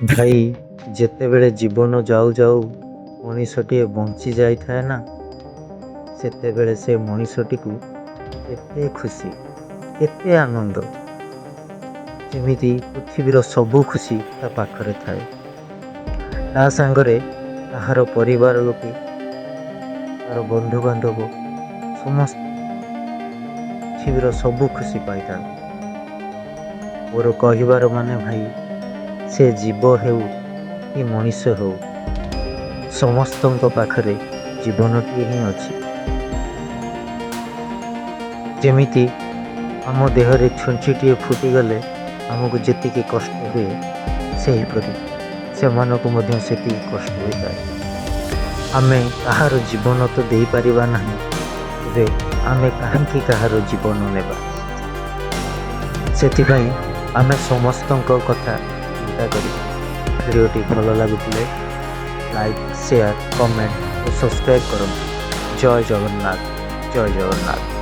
ଭାଇ ଯେତେବେଳେ ଜୀବନ ଯାଉ ଯାଉ ମଣିଷଟିଏ ବଞ୍ଚି ଯାଇଥାଏ ନା, ସେତେବେଳେ ସେ ମଣିଷଟିକୁ କେତେ ଖୁସି, କେତେ ଆନନ୍ଦ, ଯେମିତି ପୃଥିବୀର ସବୁ ଖୁସି ତା ପାଖରେ ଥାଏ। ତା ସାଙ୍ଗରେ ତାହାର ପରିବାର ଲୋକେ, ତାର ବନ୍ଧୁବାନ୍ଧବ ସମସ୍ତେ ପୃଥିବୀର ସବୁ ଖୁସି ପାଇଥାନ୍ତି। ମୋର କହିବାର ମାନେ ଭାଇ, ସେ ଜୀବ ହେଉ କି ମଣିଷ ହେଉ, ସମସ୍ତଙ୍କ ପାଖରେ ଜୀବନଟିଏ ହିଁ ଅଛି। ଯେମିତି ଆମ ଦେହରେ ଛୁଞ୍ଚିଟିଏ ଫୁଟିଗଲେ ଆମକୁ ଯେତିକି କଷ୍ଟ ହୁଏ, ସେହିପରି ସେମାନଙ୍କୁ ମଧ୍ୟ ସେତିକି କଷ୍ଟ ହୋଇଥାଏ। ଆମେ କାହାର ଜୀବନ ତ ଦେଇପାରିବା ନାହିଁ, ତେବେ ଆମେ କାହିଁକି କାହାର ଜୀବନ ନେବା? ସେଥିପାଇଁ ଆମେ ସମସ୍ତଙ୍କ କଥା ଚିନ୍ତା କରି ଭିଡ଼ିଓଟି ଭଲ ଲାଗୁଥିଲେ ଲାଇକ୍, ସେୟାର, କମେଣ୍ଟ ଓ ସବସ୍କ୍ରାଇବ୍ କରନ୍ତୁ। ଜୟ ଜଗନ୍ନାଥ, ଜୟ ଜଗନ୍ନାଥ।